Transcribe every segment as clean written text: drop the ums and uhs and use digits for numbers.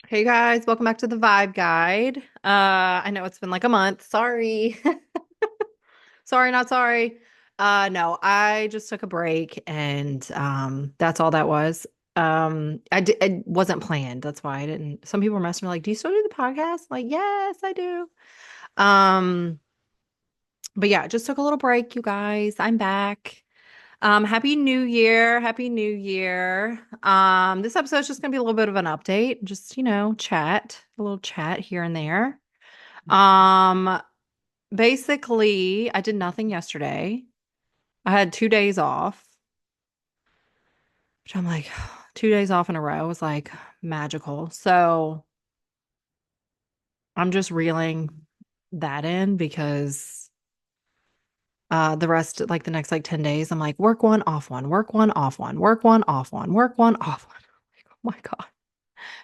Hey guys, welcome back to the Vibe Guide. I know it's been like a month. Sorry. Sorry, not sorry. No, I just took a break and that's all that was. It wasn't planned. That's why I didn't. Some people were messaging me like, "Do you still do the podcast?" Like, "Yes, I do." Um, but yeah, just took a little break, you guys. I'm back. Happy New Year. Happy New Year. This episode's just gonna be a little bit of an update, just, chat, a little chat here and there. Um, Basically, I did nothing yesterday. I had 2 days off, which I'm like, 2 days off in a row was like magical. So I'm just reeling that in because the rest, like the next like 10 days, I'm like, work one, off one, work one, off one, work one, off one, work one, off one. Like, oh my God.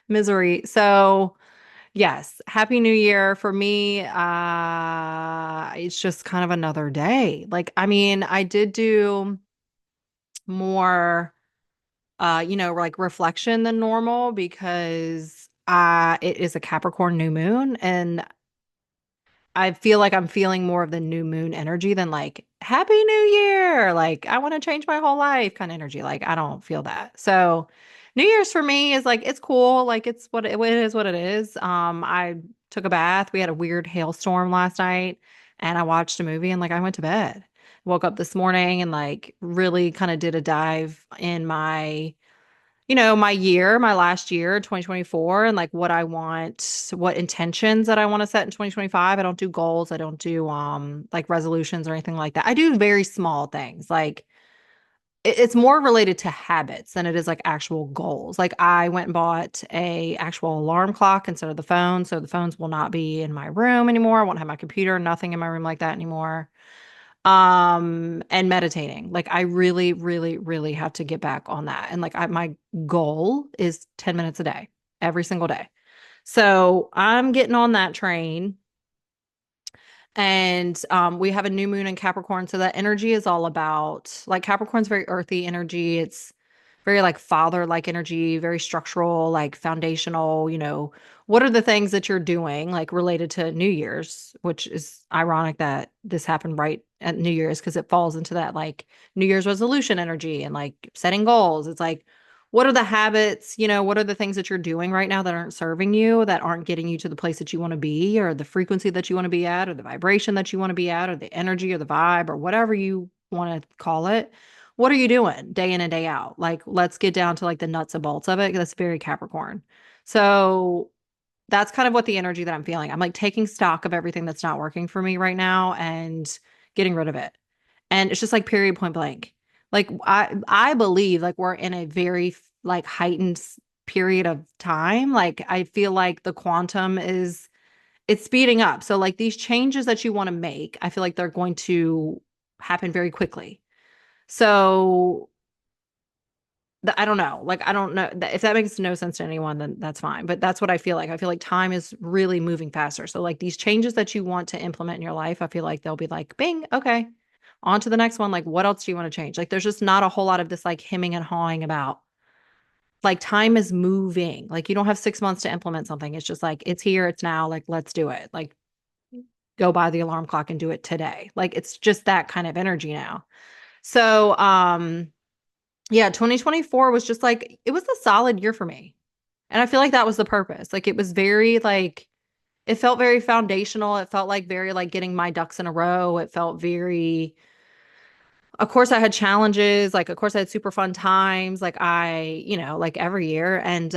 Misery. So yes, Happy New Year for me. It's just kind of another day. Like, I mean, I did do more like reflection than normal because it is a Capricorn new moon and I feel like I'm feeling more of the new moon energy than like Happy New Year. Like I want to change my whole life kind of energy. Like I don't feel that. So New Year's for me is like it's cool. Like it's it is what it is. I took a bath. We had a weird hailstorm last night and I watched a movie and like I went to bed. Woke up this morning and like really kind of did a dive in my year, my last year, 2024, and like what I want, what intentions that I want to set in 2025. I don't do goals. I don't do like resolutions or anything like that. I do very small things. Like it's more related to habits than it is like actual goals. Like I went and bought a actual alarm clock instead of the phone, so the phones will not be in my room anymore. I won't have my computer, nothing in my room like that anymore. And meditating. Like I really, really, really have to get back on that. And like my goal is 10 minutes a day, every single day. So I'm getting on that train. And we have a new moon in Capricorn. So that energy is all about like Capricorn's very earthy energy. It's very like father-like energy, very structural, like foundational, what are the things that you're doing like related to New Year's, which is ironic that this happened right at New Year's because it falls into that like New Year's resolution energy and like setting goals. It's like what are the habits, what are the things that you're doing right now that aren't serving you, that aren't getting you to the place that you want to be, or the frequency that you want to be at, or the vibration that you want to be at, or the energy or the vibe, or whatever you want to call it? What are you doing day in and day out? Like, let's get down to like the nuts and bolts of it. That's very Capricorn. So that's kind of what the energy that I'm feeling. I'm like taking stock of everything that's not working for me right now and getting rid of it. And it's just like period point blank. Like I believe like we're in a very like heightened period of time. Like I feel like the quantum is it's speeding up. So like these changes that you want to make, I feel like they're going to happen very quickly. So I don't know. Like I don't know if that makes no sense to anyone, then that's fine. But that's what I feel like. I feel like time is really moving faster. So like these changes that you want to implement in your life, I feel like they'll be like, bing, okay, on to the next one. Like, what else do you want to change? Like, there's just not a whole lot of this like hemming and hawing about. Like, time is moving. Like, you don't have 6 months to implement something. It's just like, it's here, it's now. Like, let's do it. Like, go buy the alarm clock and do it today. Like, it's just that kind of energy now. So, yeah, 2024 was just like, it was a solid year for me. And I feel like that was the purpose. Like, it was very, like, it felt very foundational. It felt like very, like, getting my ducks in a row. It felt very, of course I had challenges, like of course I had super fun times, like like every year. And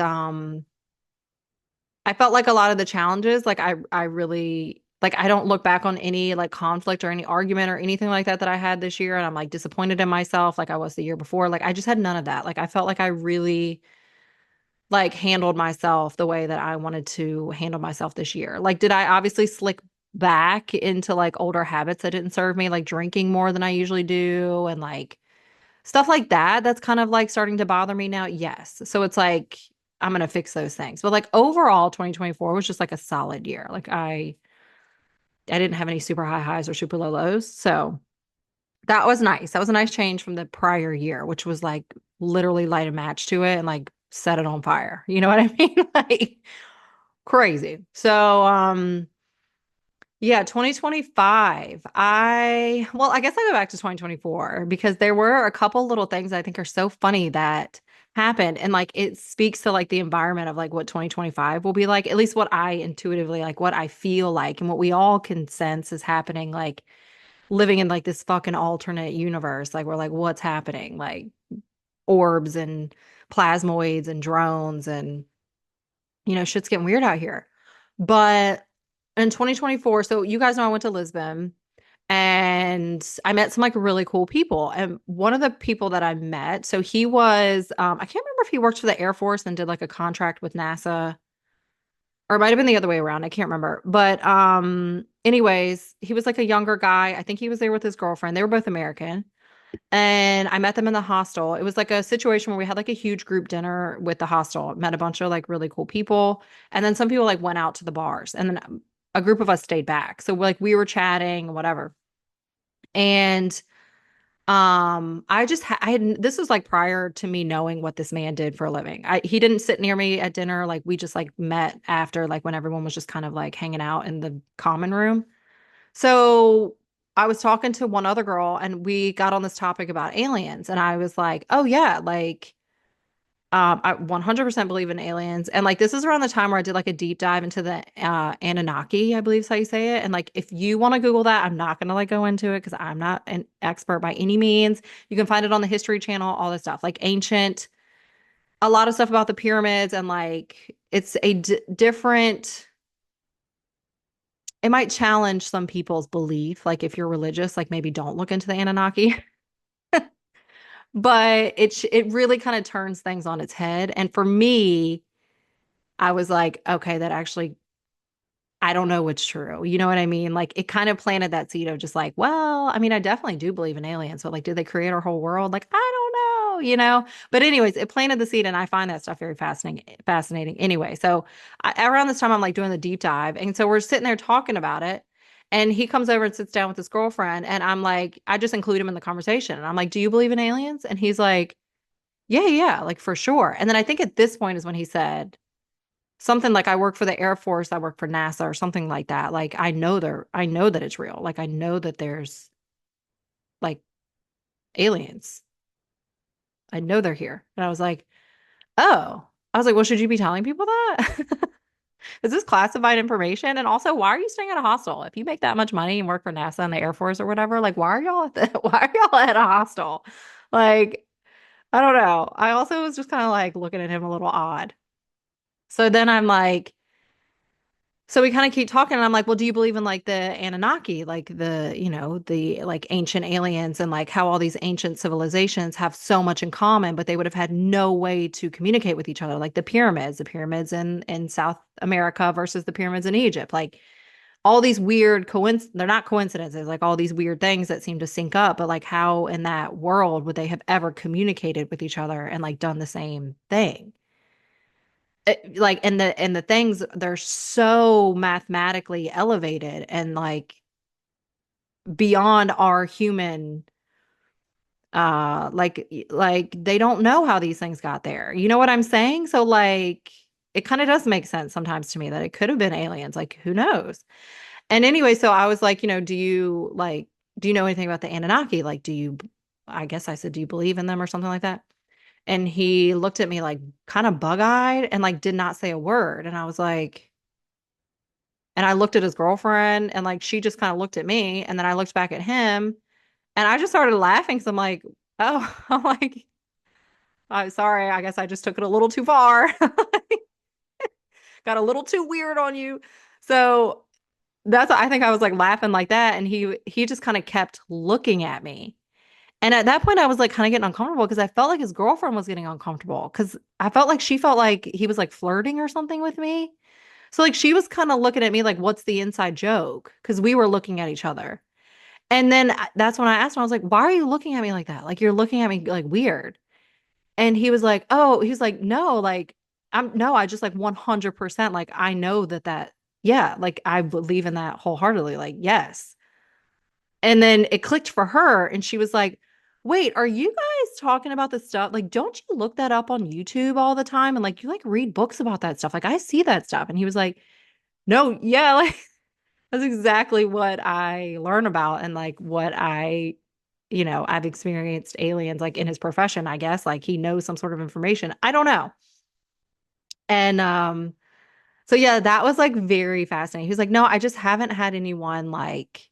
I felt like a lot of the challenges, like I really like I don't look back on any like conflict or any argument or anything like that that I had this year and I'm like disappointed in myself like I was the year before. Like I just had none of that. Like I felt like I really like handled myself the way that I wanted to handle myself this year. Like did I obviously slick back into like older habits that didn't serve me, like drinking more than I usually do and like stuff like that, that's kind of like starting to bother me now. Yes. So it's like I'm gonna fix those things. But like overall, 2024 was just like a solid year. Like I didn't have any super high highs or super low lows. So that was nice. That was a nice change from the prior year, which was like literally light a match to it and like set it on fire. You know what I mean? Like Crazy. So, yeah, 2025. I guess I go back to 2024 because there were a couple little things I think are so funny that happened. And like it speaks to like the environment of like what 2025 will be like, at least what I intuitively like, what I feel like, and what we all can sense is happening, like living in like this fucking alternate universe. Like we're like, what's happening? Like orbs and plasmoids and drones and shit's getting weird out here. But in 2024, so you guys know I went to Lisbon and I met some like really cool people. And one of the people that I met, so he was, I can't remember if he worked for the Air Force and did like a contract with NASA, or it might have been the other way around. I can't remember. But anyways, he was like a younger guy. I think he was there with his girlfriend. They were both American. And I met them in the hostel. It was like a situation where we had like a huge group dinner with the hostel, met a bunch of like really cool people. And then some people like went out to the bars. And then a group of us stayed back. So like we were chatting, whatever. And I had this was like prior to me knowing what this man did for a living. He didn't sit near me at dinner. Like we just like met after, like when everyone was just kind of like hanging out in the common room. So I was talking to one other girl and we got on this topic about aliens. And I was like, oh, yeah, like, I 100% believe in aliens. And like, this is around the time where I did like a deep dive into the Anunnaki, I believe is how you say it. And like, if you want to Google that, I'm not going to like go into it because I'm not an expert by any means. You can find it on the History Channel, all this stuff, like ancient, a lot of stuff about the pyramids. And like, it's a different, it might challenge some people's belief. Like if you're religious, like maybe don't look into the Anunnaki. But it really kind of turns things on its head. And for me, I was like, okay, that actually I don't know what's true. You know what I mean? Like it kind of planted that seed of just like, well, I mean, I definitely do believe in aliens. So like, did they create our whole world? Like, I don't know, you know? But anyways, it planted the seed and I find that stuff very fascinating anyway. So around this time, I'm like doing the deep dive. And so we're sitting there talking about it. And he comes over and sits down with his girlfriend. And I'm like, I just include him in the conversation. And I'm like, do you believe in aliens? And he's like, yeah, yeah, like for sure. And then I think at this point is when he said, something like I work for the Air Force, I work for NASA or something like that. Like I know that it's real. Like I know that there's like aliens. I know they're here. And I was like, "Oh." I was like, "Well, should you be telling people that?" Is this classified information? And also, why are you staying at a hostel? If you make that much money and work for NASA and the Air Force or whatever, like why are y'all why are y'all at a hostel? Like, I don't know. I also was just kind of like looking at him a little odd. So then I'm like, so we kind of keep talking, and I'm like, well, do you believe in like the Anunnaki, like the like ancient aliens and like how all these ancient civilizations have so much in common, but they would have had no way to communicate with each other, like the pyramids in South America versus the pyramids in Egypt, like all these weird they're not coincidences, like all these weird things that seem to sync up, but like how in that world would they have ever communicated with each other and like done the same thing? Like and the things they're so mathematically elevated and like beyond our human like they don't know how these things got there. You know what I'm saying? So like it kind of does make sense sometimes to me that it could have been aliens, like who knows. And anyway, so I was like, do you know anything about the Anunnaki? Like do you I guess I said, do you believe in them or something like that? And he looked at me like kind of bug-eyed and like did not say a word. And I was like, and I looked at his girlfriend and like she just kind of looked at me. And then I looked back at him and I just started laughing. So I'm like, oh, I'm like, I'm sorry. I guess I just took it a little too far. Got a little too weird on you. So that's, I think I was like laughing like that. And he just kind of kept looking at me. And at that point, I was like kind of getting uncomfortable because I felt like his girlfriend was getting uncomfortable because I felt like she felt like he was like flirting or something with me. So like she was kind of looking at me like, what's the inside joke? Because we were looking at each other. And then that's when I asked him, I was like, why are you looking at me like that? Like you're looking at me like weird. And he was like, oh, he was like, no, like no, I just like 100% like I know yeah, like I believe in that wholeheartedly. Like, yes. And then it clicked for her and she was like, wait, are you guys talking about this stuff? Like, don't you look that up on YouTube all the time? And like, you like read books about that stuff. Like, I see that stuff. And he was like, no, yeah, like that's exactly what I learn about and like what I've experienced aliens like in his profession, I guess. Like he knows some sort of information. I don't know. And so yeah, that was like very fascinating. He was like, "No, I just haven't had anyone like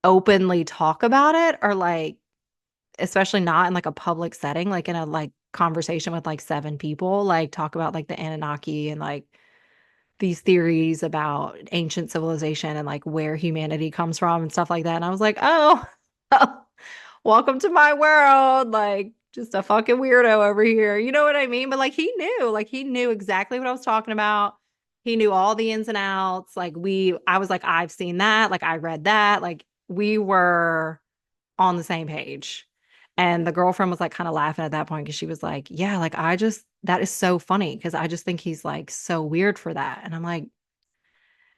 openly talk about it or like especially not in like a public setting, like in a like conversation with like seven people, like talk about like the Anunnaki and like these theories about ancient civilization and like where humanity comes from and stuff like that." And I was like, "Oh, welcome to my world." Like just a fucking weirdo over here. You know what I mean? But like he knew exactly what I was talking about. He knew all the ins and outs. I was like, I've seen that. Like I read that. Like we were on the same page. And the girlfriend was like kind of laughing at that point because she was like, yeah, like that is so funny because I just think he's like so weird for that. And I'm like,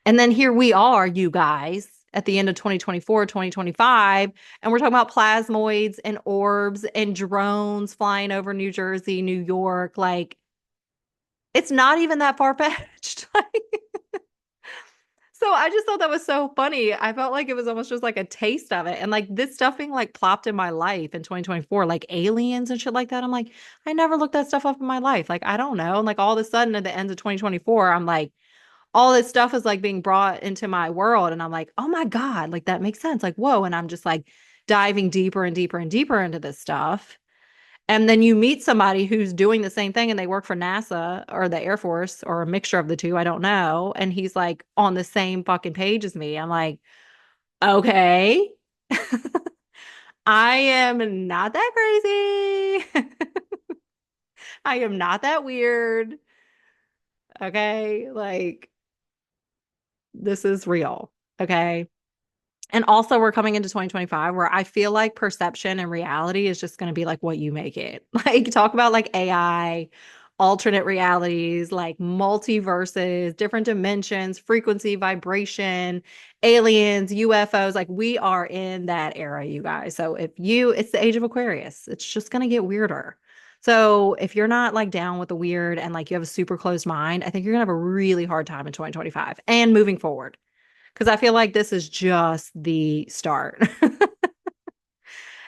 and then here we are, you guys, at the end of 2024, 2025, and we're talking about plasmoids and orbs and drones flying over New Jersey, New York. Like, it's not even that far fetched. So I just thought that was so funny. I felt like it was almost just like a taste of it. And like this stuff being like plopped in my life in 2024, like aliens and shit like that. I'm like, I never looked that stuff up in my life. Like, I don't know. And like all of a sudden at the end of 2024, I'm like, all this stuff is like being brought into my world. And I'm like, oh my God, like that makes sense. Like, whoa. And I'm just like diving deeper and deeper and deeper into this stuff. And then you meet somebody who's doing the same thing and they work for NASA or the Air Force or a mixture of the two. I don't know. And he's like on the same fucking page as me. I'm like, okay, I am not that crazy. I am not that weird. Okay. Like, this is real. Okay. And also, we're coming into 2025 where I feel like perception and reality is just going to be like what you make it. Like, talk about like AI, alternate realities, like multiverses, different dimensions, frequency, vibration, aliens, UFOs. Like, we are in that era, you guys. So, it's the age of Aquarius, it's just going to get weirder. So, if you're not like down with the weird and like you have a super closed mind, I think you're going to have a really hard time in 2025 and moving forward because I feel like this is just the start.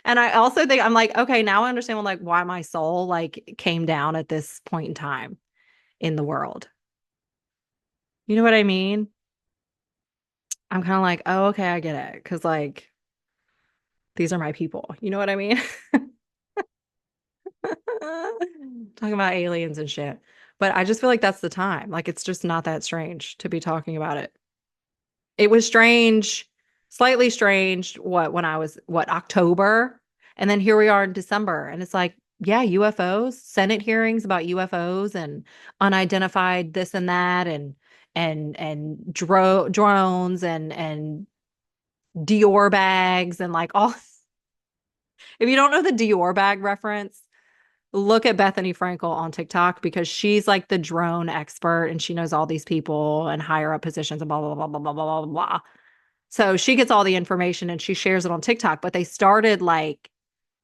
And I also think I'm like, okay, now I understand like why my soul like came down at this point in time in the world. You know what I mean? I'm kind of like, oh, okay, I get it. Cause like these are my people. You know what I mean? Talking about aliens and shit. But I just feel like that's the time. Like it's just not that strange to be talking about it. It was strange, slightly strange, when I was, October? And then here we are in December. And it's like, yeah, UFOs, Senate hearings about UFOs and unidentified this and that and drones and Dior bags and like all. If you don't know the Dior bag reference, look at Bethany Frankel on TikTok because she's like the drone expert and she knows all these people and higher up positions and blah blah blah blah blah blah blah blah. So she gets all the information and she shares it on TikTok, but they started like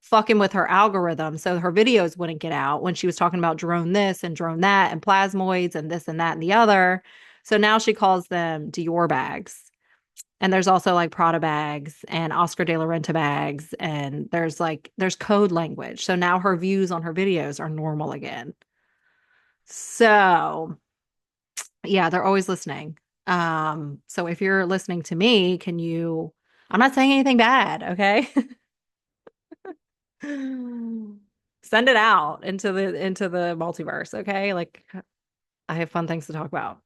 fucking with her algorithm. So her videos wouldn't get out when she was talking about drone this and drone that and plasmoids and this and that and the other. So now she calls them Dior bags. And there's also like Prada bags and Oscar de la Renta bags. And there's code language. So now her views on her videos are normal again. So yeah, they're always listening. So if you're listening to me, I'm not saying anything bad, okay? Send it out into the multiverse, okay? Like I have fun things to talk about.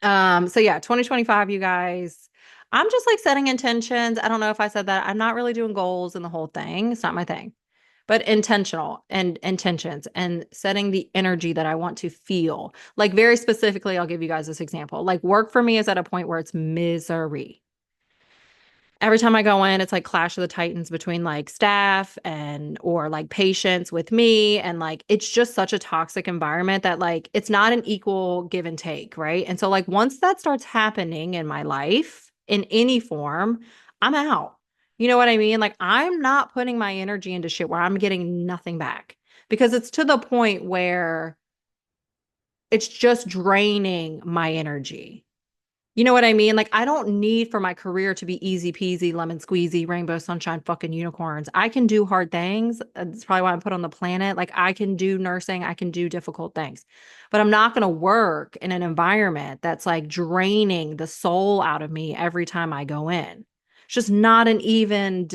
So yeah, 2025, you guys. I'm just like setting intentions. I don't know if I said that. I'm not really doing goals and the whole thing. It's not my thing. But intentional and intentions and setting the energy that I want to feel. Like very specifically, I'll give you guys this example. Like work for me is at a point where it's misery. Every time I go in, it's like clash of the titans between like staff and or like patients with me. And like it's just such a toxic environment that like it's not an equal give and take, right? And so like once that starts happening in my life in any form, I'm out. You know what I mean? Like I'm not putting my energy into shit where I'm getting nothing back because it's to the point where it's just draining my energy. You know what I mean? Like, I don't need for my career to be easy peasy, lemon squeezy, rainbow sunshine, fucking unicorns. I can do hard things. That's probably why I'm put on the planet. Like, I can do nursing, I can do difficult things, but I'm not going to work in an environment that's like draining the soul out of me every time I go in. It's just not an even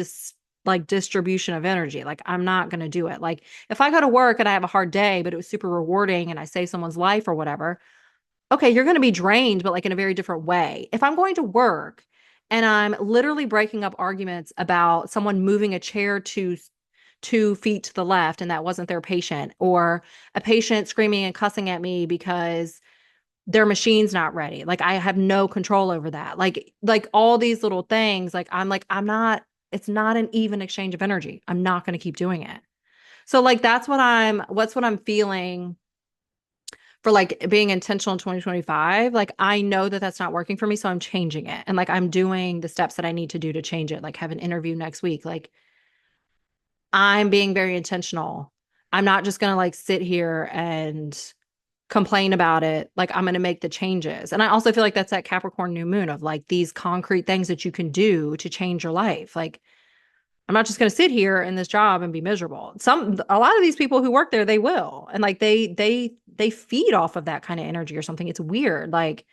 like distribution of energy. Like, I'm not going to do it. Like, if I go to work and I have a hard day, but it was super rewarding and I save someone's life or whatever, okay, you're going to be drained, but like in a very different way. If I'm going to work and I'm literally breaking up arguments about someone moving a chair 2 feet to the left and that wasn't their patient, or a patient screaming and cussing at me because their machine's not ready. Like I have no control over that. Like all these little things, like I'm not, it's not an even exchange of energy. I'm not going to keep doing it. So like what's what I'm feeling for like being intentional in 2025. Like I know that that's not working for me, so I'm changing it. And like I'm doing the steps that I need to do to change it. Like have an interview next week. Like I'm being very intentional. I'm not just going to like sit here and complain about it. Like I'm going to make the changes. And I also feel like that's that Capricorn new moon of like these concrete things that you can do to change your life. Like I'm not just going to sit here in this job and be miserable. A lot of these people who work there, they will. And like they feed off of that kind of energy or something. It's weird. Like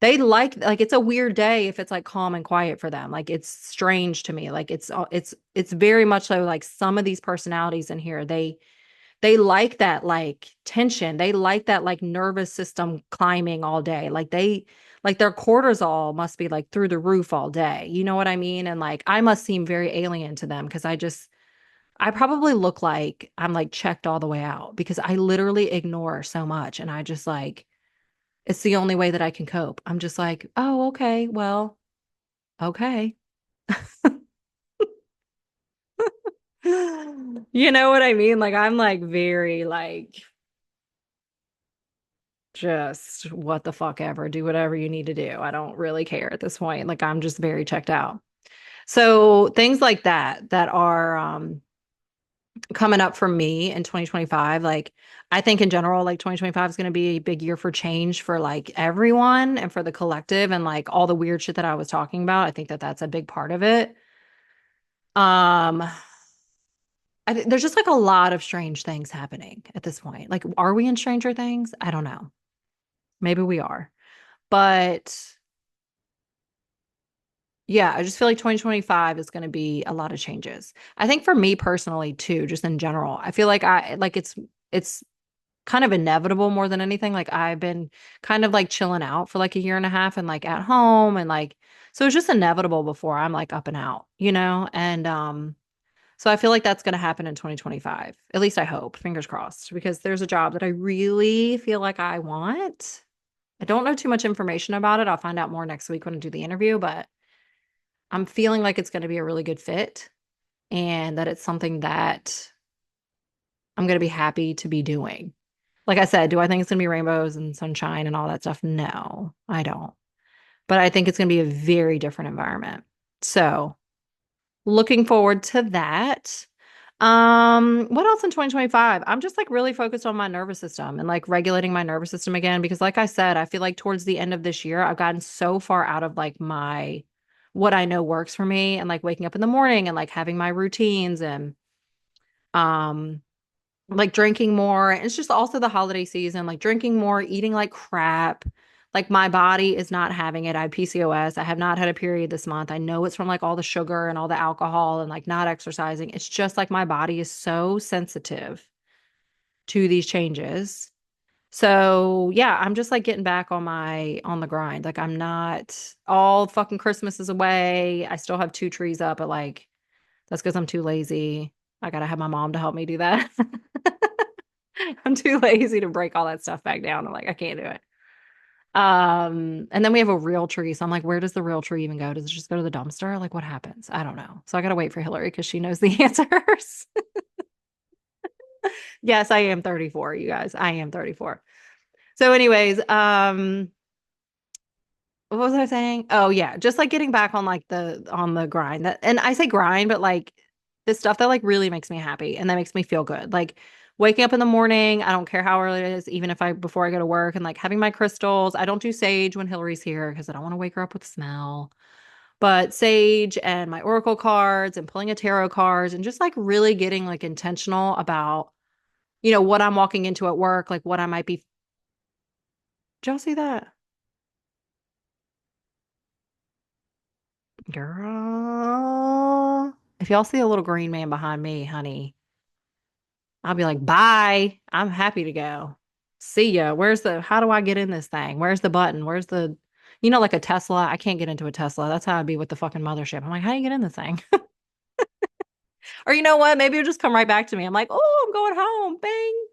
they like it's a weird day if it's like calm and quiet for them. Like it's strange to me. Like it's very much so like some of these personalities in here, they like that like tension. They like that like nervous system climbing all day. Like their cortisol must be like through the roof all day. You know what I mean? And like I must seem very alien to them because I probably look like I'm like checked all the way out because I literally ignore so much and I just like it's the only way that I can cope. I'm just like, "Oh, okay. Well, okay." You know what I mean? Like I'm like very like just what the fuck ever, do whatever you need to do. I don't really care at this point. Like I'm just very checked out. So things like that are coming up for me in 2025. Like I think in general, like 2025 is going to be a big year for change for like everyone and for the collective and like all the weird shit that I was talking about. I think that that's a big part of it. Um, there's just like a lot of strange things happening at this point. Like, are we in Stranger Things? I don't know. Maybe we are. But yeah, I just feel like 2025 is going to be a lot of changes. I think for me personally too, just in general, I feel like I like it's kind of inevitable more than anything. Like I've been kind of like chilling out for like a year and a half and like at home and like so it's just inevitable before I'm like up and out, you know? And so I feel like that's going to happen in 2025. At least I hope, fingers crossed, because there's a job that I really feel like I want. I don't know too much information about it. I'll find out more next week when I do the interview, but I'm feeling like it's going to be a really good fit and that it's something that I'm going to be happy to be doing. Like I said, do I think it's going to be rainbows and sunshine and all that stuff? No, I don't. But I think it's going to be a very different environment. So, looking forward to that. What else in 2025? I'm just like really focused on my nervous system and like regulating my nervous system again because like I said, I feel like towards the end of this year, I've gotten so far out of like my what I know works for me and like waking up in the morning and like having my routines and um like drinking more. It's just also the holiday season, like drinking more, eating like crap. Like my body is not having it. I have PCOS. I have not had a period this month. I know it's from like all the sugar and all the alcohol and like not exercising. It's just like my body is so sensitive to these changes. So yeah, I'm just like getting back on the grind. Like I'm not all fucking Christmas is away. I still have 2 trees up, but like that's because I'm too lazy. I gotta have my mom to help me do that. I'm too lazy to break all that stuff back down. I'm like, I can't do it. And then we have a real tree. So I'm like, where does the real tree even go? Does it just go to the dumpster? Like, what happens? I don't know. So I gotta wait for Hillary because she knows the answers. Yes, I am 34, you guys. I am 34. So, anyways, what was I saying? Oh yeah, just like getting back on like the grind. That and I say grind, but like the stuff that like really makes me happy and that makes me feel good. Like waking up in the morning, I don't care how early it is, even if I before I go to work and like having my crystals. I don't do sage when Hillary's here because I don't want to wake her up with the smell. But sage and my oracle cards and pulling a tarot cards and just like really getting like intentional about, what I'm walking into at work, like what I might be. Did y'all see that? Girl. If y'all see a little green man behind me, honey, I'll be like, bye. I'm happy to go. See ya. How do I get in this thing? Where's the button? Like a Tesla? I can't get into a Tesla. That's how I'd be with the fucking mothership. I'm like, how do you get in this thing? Or you know what? Maybe it'll just come right back to me. I'm like, oh, I'm going home. Bing.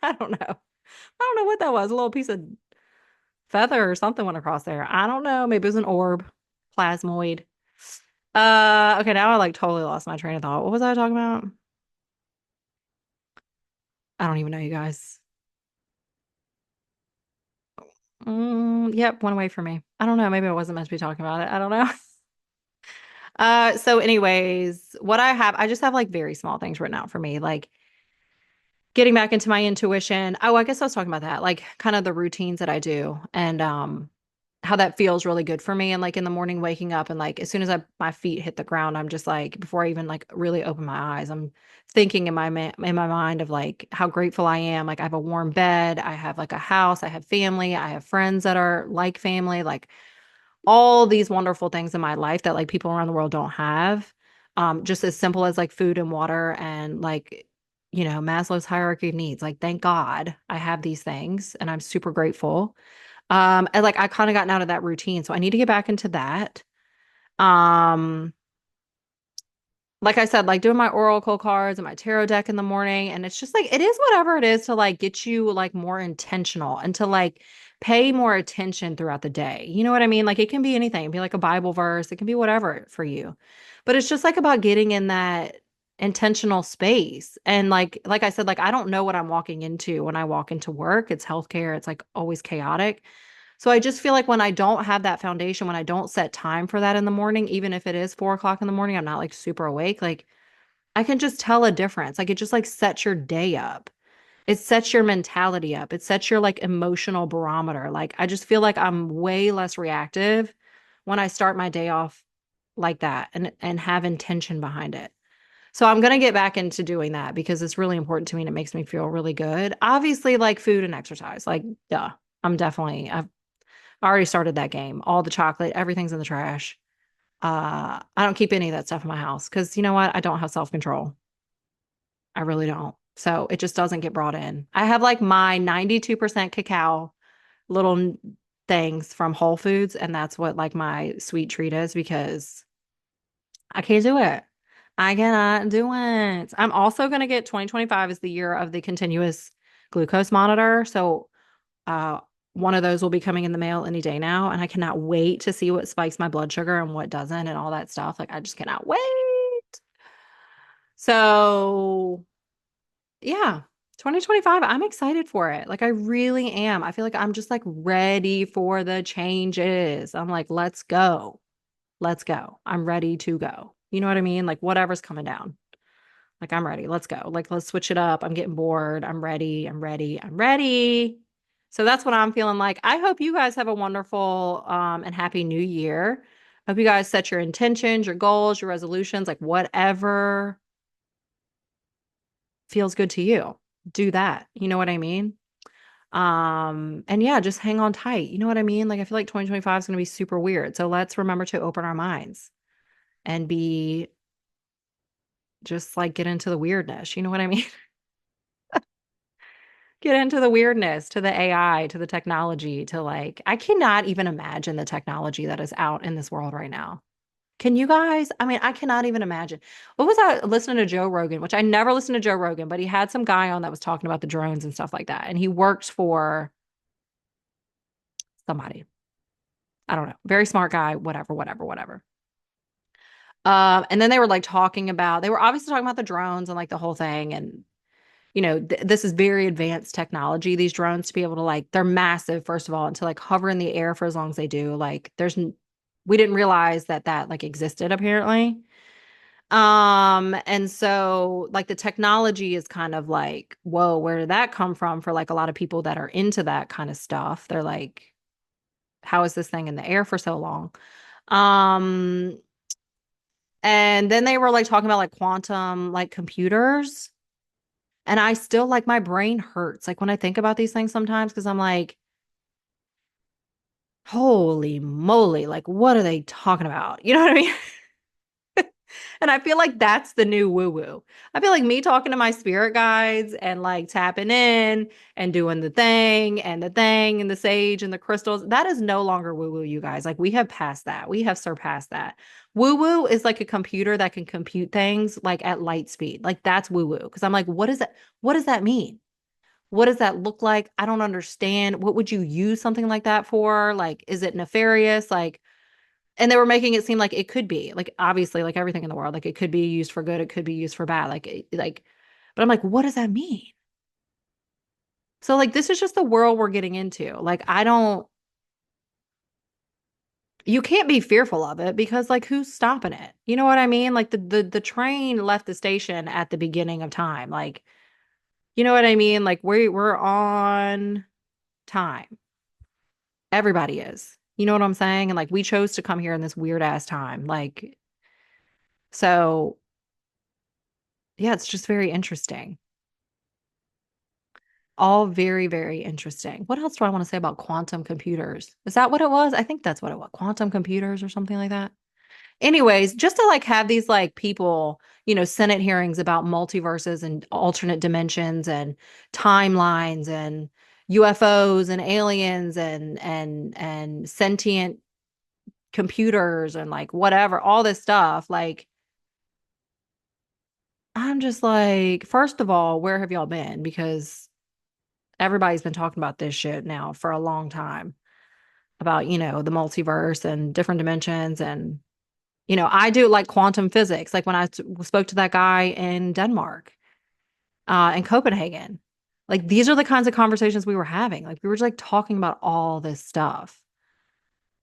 I don't know. I don't know what that was. A little piece of feather or something went across there. I don't know. Maybe it was an orb, plasmoid. Okay, now I like totally lost my train of thought. What was I talking about? I don't even know, you guys. Yep, went away from me. I don't know. Maybe I wasn't meant to be talking about it. I don't know. So anyways, I just have like very small things written out for me, like getting back into my intuition. Oh, I guess I was talking about that, like kind of the routines that I do and how that feels really good for me. And like in the morning, waking up and like as soon as my feet hit the ground, I'm just like before I even like really open my eyes, I'm thinking in my mind of like how grateful I am. Like I have a warm bed, I have like a house, I have family, I have friends that are like family, like all these wonderful things in my life that like people around the world don't have. Just as simple as like food and water and like, Maslow's hierarchy of needs. Like, thank God I have these things and I'm super grateful. And like I kind of gotten out of that routine. So I need to get back into that. Um, like I said, like doing my oracle cards and my tarot deck in the morning. And it's just like, it is whatever it is to like get you like more intentional and to like pay more attention throughout the day. You know what I mean? Like it can be anything. It can be like a Bible verse. It can be whatever for you. But it's just like about getting in that intentional space. And like I said, like I don't know what I'm walking into when I walk into work. It's healthcare. It's like always chaotic. So I just feel like when I don't have that foundation, when I don't set time for that in the morning, even if it is 4 o'clock in the morning, I'm not like super awake. Like I can just tell a difference. Like it just like sets your day up. It sets your mentality up. It sets your like emotional barometer. Like I just feel like I'm way less reactive when I start my day off like that and have intention behind it. So I'm going to get back into doing that because it's really important to me and it makes me feel really good. Obviously like food and exercise. Like duh. I've already started that game. All the chocolate, everything's in the trash. I don't keep any of that stuff in my house because you know what? I don't have self-control. I really don't. So it just doesn't get brought in. I have like my 92% cacao little things from Whole Foods, and that's what like my sweet treat is because I can't do it. I cannot do it. I'm also going to get 2025 is the year of the continuous glucose monitor. So Uh, one of those will be coming in the mail any day now, and I cannot wait to see what spikes my blood sugar and what doesn't and all that stuff. Like I just cannot wait. So, yeah, 2025, I'm excited for it. Like I really am. I feel like I'm just like ready for the changes. I'm like, let's go. Let's go. I'm ready to go. You know what I mean? Like whatever's coming down. Like, I'm ready. Let's go. Like, let's switch it up. I'm getting bored. I'm ready. I'm ready. I'm ready. So that's what I'm feeling like. I hope you guys have a wonderful and happy new year. Hope you guys set your intentions, your goals, your resolutions, like whatever feels good to you. Do that. You know what I mean? And yeah, just hang on tight. You know what I mean? Like I feel like 2025 is going to be super weird. So let's remember to open our minds and be just like get into the weirdness. You know what I mean? Get into the weirdness, to the AI, to the technology, to like, I cannot even imagine the technology that is out in this world right now. Can you guys? I mean, I cannot even imagine. What was I listening to Joe Rogan, which I never listened to Joe Rogan, but he had some guy on that was talking about the drones and stuff like that. And he works for somebody. I don't know. Very smart guy, whatever, whatever, whatever. And then they were like talking about, they were obviously talking about the drones and like the whole thing. And this is very advanced technology, these drones to be able to like, they're massive, first of all, and to like hover in the air for as long as they do. Like, we didn't realize that that like existed apparently. And so like the technology is kind of like, whoa, where did that come from for like a lot of people that are into that kind of stuff? They're like, how is this thing in the air for so long? Um, and then they were like talking about like quantum like computers. And I still like my brain hurts like when I think about these things sometimes because I'm like, holy moly, like what are they talking about? You know what I mean? And I feel like that's the new woo woo. I feel like me talking to my spirit guides and like tapping in and doing the thing and the sage and the crystals, that is no longer woo woo, you guys. Like we have passed that. We have surpassed that. Woo woo is like a computer that can compute things like at light speed. Like that's woo woo. Cause I'm like, what is that? What does that mean? What does that look like? I don't understand. What would you use something like that for? Like, is it nefarious? Like, and they were making it seem like it could be like obviously like everything in the world like it could be used for good, it could be used for bad, like but I'm like, what does that mean? So like this is just the world we're getting into. Like I don't, you can't be fearful of it because like who's stopping it? You know what I mean? Like the train left the station at the beginning of time. Like, you know what I mean? Like we're on time. Everybody is. You know what I'm saying? And like we chose to come here in this weird ass time. Like so yeah, it's just very interesting. All very, very interesting. What else do I want to say about quantum computers? Is that what it was? I think that's what it was. Quantum computers or something like that. Anyways, just to like have these like people, Senate hearings about multiverses and alternate dimensions and timelines and UFOs and aliens and sentient computers and like whatever, all this stuff. Like, I'm just like, first of all, where have y'all been? Because everybody's been talking about this shit now for a long time about, the multiverse and different dimensions. And, I do like quantum physics. Like when I spoke to that guy in Denmark, in Copenhagen, like these are the kinds of conversations we were having. Like we were just like talking about all this stuff.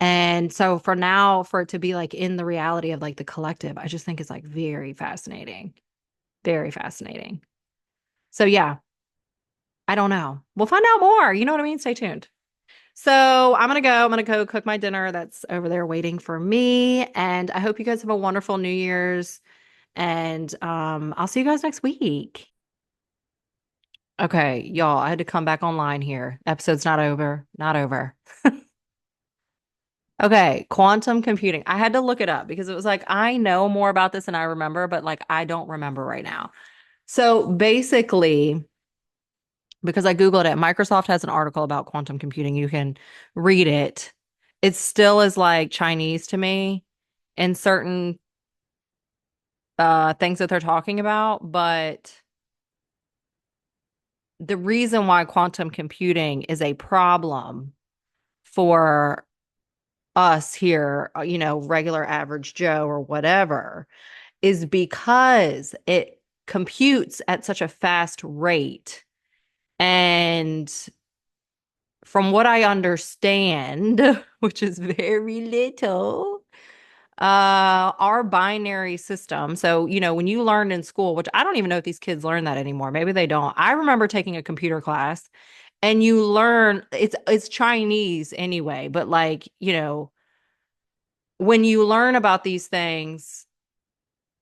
And so for now, for it to be like in the reality of like the collective, I just think it's like very fascinating. Very fascinating. So yeah, I don't know. We'll find out more. You know what I mean? Stay tuned. So I'm gonna go. I'm gonna go cook my dinner that's over there waiting for me. And I hope you guys have a wonderful New Year's. And I'll see you guys next week. Okay, y'all, I had to come back online here. Episode's not over. Not over. Okay, quantum computing. I had to look it up because it was like I know more about this than I remember, but like I don't remember right now. So basically, because I Googled it. Microsoft has an article about quantum computing. You can read it. It still is like Chinese to me in certain things that they're talking about, but the reason why quantum computing is a problem for us here, regular average Joe or whatever, is because it computes at such a fast rate. And from what I understand, which is very little, our binary system. So, when you learned in school, which I don't even know if these kids learn that anymore. Maybe they don't. I remember taking a computer class and you learn it's Chinese anyway, but like, when you learn about these things,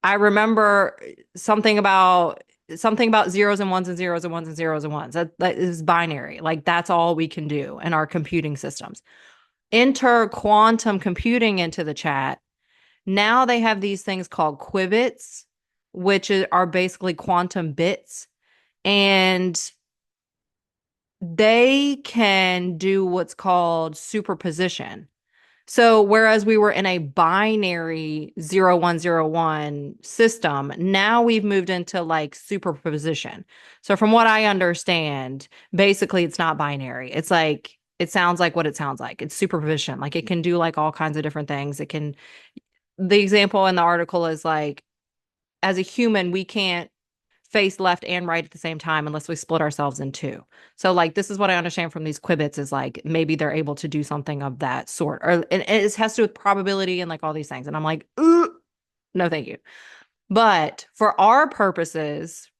I remember something about zeros and ones and zeros and ones and zeros and ones. That is binary. Like that's all we can do in our computing systems. Enter quantum computing into the chat. Now they have these things called qubits, which are basically quantum bits, and they can do what's called superposition. So whereas we were in a binary 0101 system, now we've moved into like superposition. So from what I understand, basically it's not binary. It's like it sounds like what it sounds like. It's superposition. Like it can do like all kinds of different things. The example in the article is like as a human, we can't face left and right at the same time unless we split ourselves in two. So like this is what I understand from these qubits is like maybe they're able to do something of that sort. Or and it has to do with probability and like all these things. And I'm like, ooh, no, thank you. But for our purposes,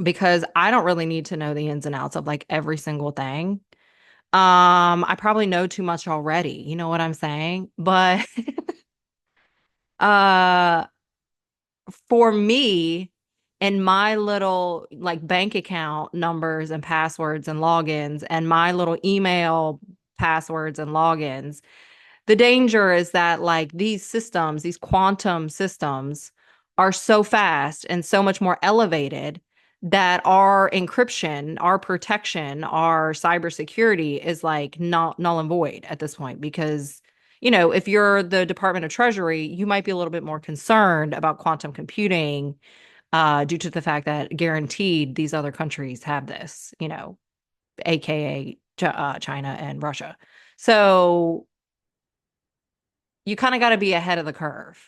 because I don't really need to know the ins and outs of like every single thing. I probably know too much already. You know what I'm saying? But uh for me and my little like bank account numbers and passwords and logins and my little email passwords and logins, the danger is that like these systems, these quantum systems are so fast and so much more elevated that our encryption, our protection, our cybersecurity is like null and void at this point because if you're the Department of Treasury, you might be a little bit more concerned about quantum computing due to the fact that guaranteed these other countries have this, aka China and Russia. So you kind of got to be ahead of the curve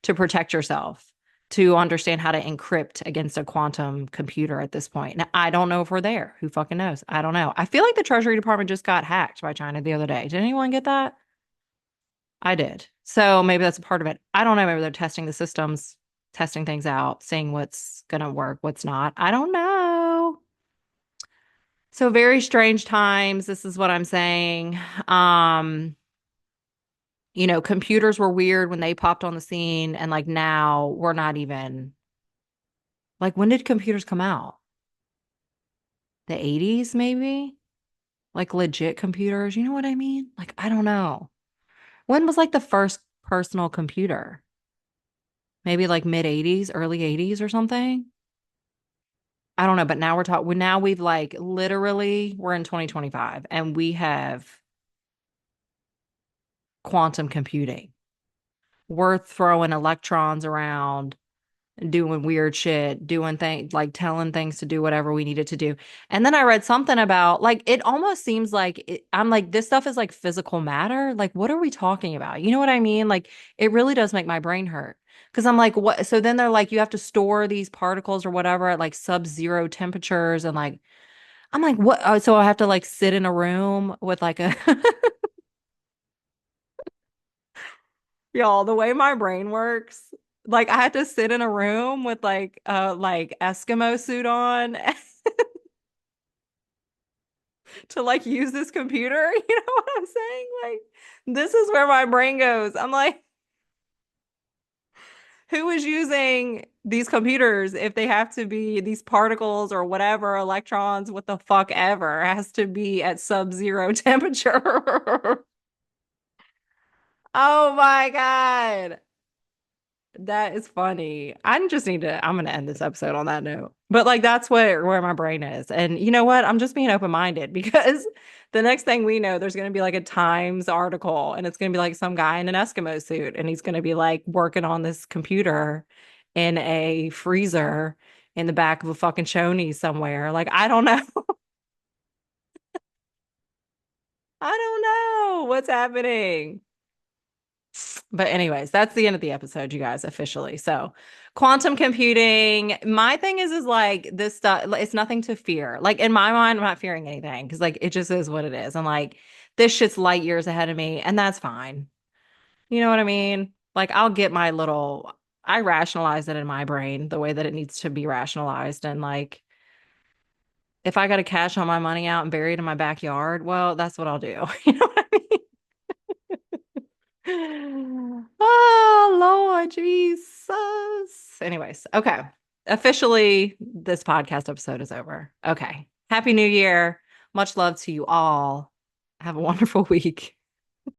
to protect yourself, to understand how to encrypt against a quantum computer at this point. Now, I don't know if we're there. Who fucking knows? I don't know. I feel like the Treasury Department just got hacked by China the other day. Did anyone get that? I did. So maybe that's a part of it. I don't know. Maybe they're testing the systems, testing things out, seeing what's going to work, what's not. I don't know. So very strange times. This is what I'm saying. Computers were weird when they popped on the scene, and like now we're not even like when did computers come out? The 80s, maybe? Like legit computers, you know what I mean? Like, I don't know. When was like the first personal computer? Maybe like mid 80s, early 80s or something? I don't know, but now we're talking now we've like literally we're in 2025 and we have quantum computing. We're throwing electrons around doing weird shit, doing things like telling things to do whatever we needed to do. And then I read something about like it almost seems like I'm like this stuff is like physical matter. Like what are we talking about? You know what I mean? Like it really does make my brain hurt. Because I'm like, what? So then they're like, you have to store these particles or whatever at like sub-zero temperatures. And like, I'm like, what? Oh, so I have to like sit in a room with like a, y'all, the way my brain works, like I had to sit in a room with like Eskimo suit on to like use this computer. You know what I'm saying? Like this is where my brain goes. I'm like, who is using these computers if they have to be these particles or whatever electrons, what the fuck ever has to be at sub-zero temperature? Oh my God. That is funny. I just need to, I'm gonna end this episode on that note. But like that's where my brain is. And you know what? I'm just being open-minded because the next thing we know, there's gonna be like a Times article and it's gonna be like some guy in an Eskimo suit and he's gonna be like working on this computer in a freezer in the back of a fucking choni somewhere. Like, I don't know. I don't know what's happening. But anyways, that's the end of the episode, you guys, officially. So, quantum computing, my thing is like this stuff, it's nothing to fear. Like in my mind, I'm not fearing anything because like it just is what it is. And like this shit's light years ahead of me, and that's fine. You know what I mean? Like I'll get my little, I rationalize it in my brain the way that it needs to be rationalized. And like if I got to cash all my money out and bury it in my backyard, well, that's what I'll do. You know what I mean? Oh, Lord Jesus. Anyways, okay. Officially, this podcast episode is over. Okay. Happy New Year. Much love to you all. Have a wonderful week.